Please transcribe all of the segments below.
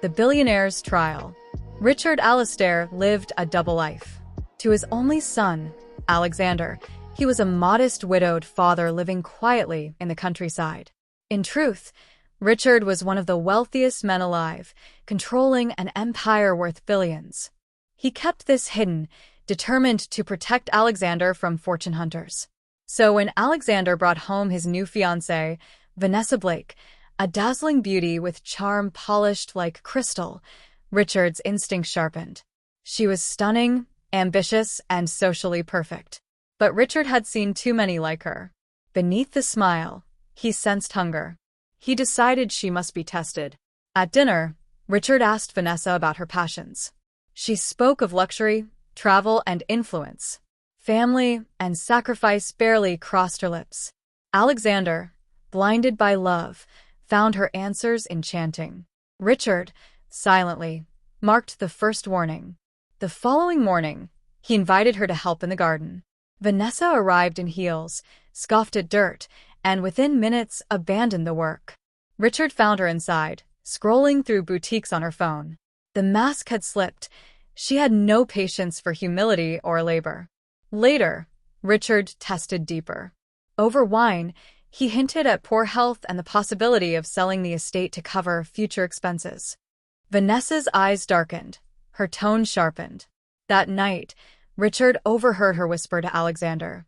The Billionaire's Trial. Richard Alastair lived a double life. To his only son, Alexander, he was a modest widowed father living quietly in the countryside. In truth, Richard was one of the wealthiest men alive, controlling an empire worth billions. He kept this hidden, determined to protect Alexander from fortune hunters. So when Alexander brought home his new fiancée, Vanessa Blake, a dazzling beauty with charm polished like crystal, Richard's instincts sharpened. She was stunning, ambitious, and socially perfect. But Richard had seen too many like her. Beneath the smile, he sensed hunger. He decided she must be tested. At dinner, Richard asked Vanessa about her passions. She spoke of luxury, travel, and influence. Family and sacrifice barely crossed her lips. Alexander, blinded by love, found her answers enchanting. Richard, silently, marked the first warning. The following morning, he invited her to help in the garden. Vanessa arrived in heels, scoffed at dirt, and within minutes abandoned the work. Richard found her inside, scrolling through boutiques on her phone. The mask had slipped. She had no patience for humility or labor. Later, Richard tested deeper. Over wine, he hinted at poor health and the possibility of selling the estate to cover future expenses. Vanessa's eyes darkened, her tone sharpened. That night, Richard overheard her whisper to Alexander,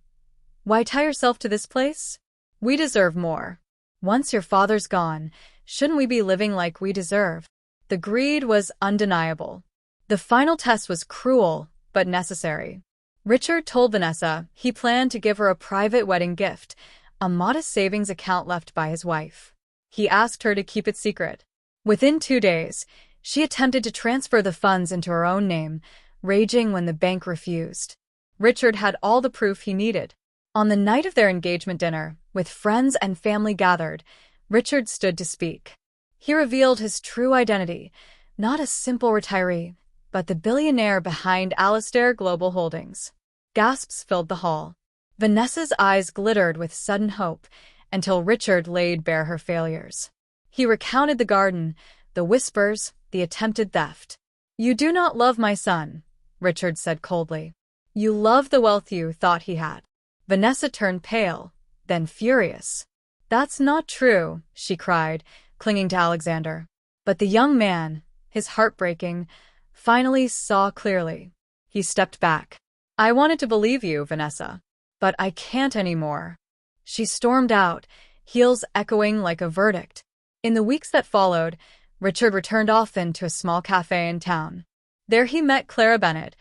"Why tie yourself to this place? We deserve more. Once your father's gone, shouldn't we be living like we deserve?" The greed was undeniable. The final test was cruel, but necessary. Richard told Vanessa he planned to give her a private wedding gift, a modest savings account left by his wife. He asked her to keep it secret. Within 2 days, she attempted to transfer the funds into her own name, raging when the bank refused. Richard had all the proof he needed. On the night of their engagement dinner, with friends and family gathered, Richard stood to speak. He revealed his true identity, not a simple retiree, but the billionaire behind Alastair Global Holdings. Gasps filled the hall. Vanessa's eyes glittered with sudden hope until Richard laid bare her failures. He recounted the garden, the whispers, the attempted theft. "You do not love my son," Richard said coldly. "You love the wealth you thought he had." Vanessa turned pale, then furious. "That's not true," she cried, clinging to Alexander. But the young man, his heart breaking, finally saw clearly. He stepped back. "I wanted to believe you, Vanessa, but I can't anymore." She stormed out, heels echoing like a verdict. In the weeks that followed, Richard returned often to a small cafe in town. There he met Clara Bennett,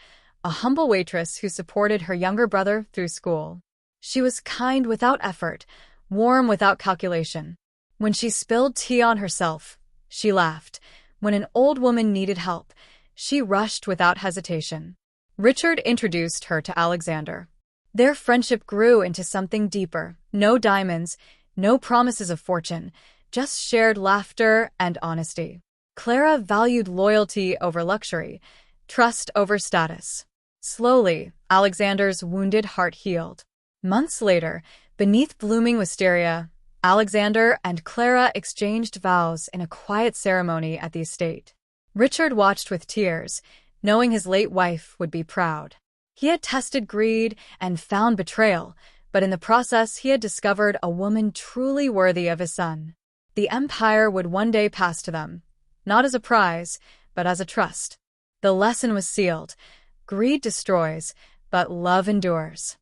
a humble waitress who supported her younger brother through school. She was kind without effort, warm without calculation. When she spilled tea on herself, she laughed. When an old woman needed help, she rushed without hesitation. Richard introduced her to Alexander. Their friendship grew into something deeper. No diamonds, no promises of fortune, just shared laughter and honesty. Clara valued loyalty over luxury, trust over status. Slowly, Alexander's wounded heart healed. Months later, beneath blooming wisteria, Alexander and Clara exchanged vows in a quiet ceremony at the estate. Richard watched with tears, knowing his late wife would be proud. He had tested greed and found betrayal, but in the process he had discovered a woman truly worthy of his son. The empire would one day pass to them, not as a prize, but as a trust. The lesson was sealed. Greed destroys, but love endures.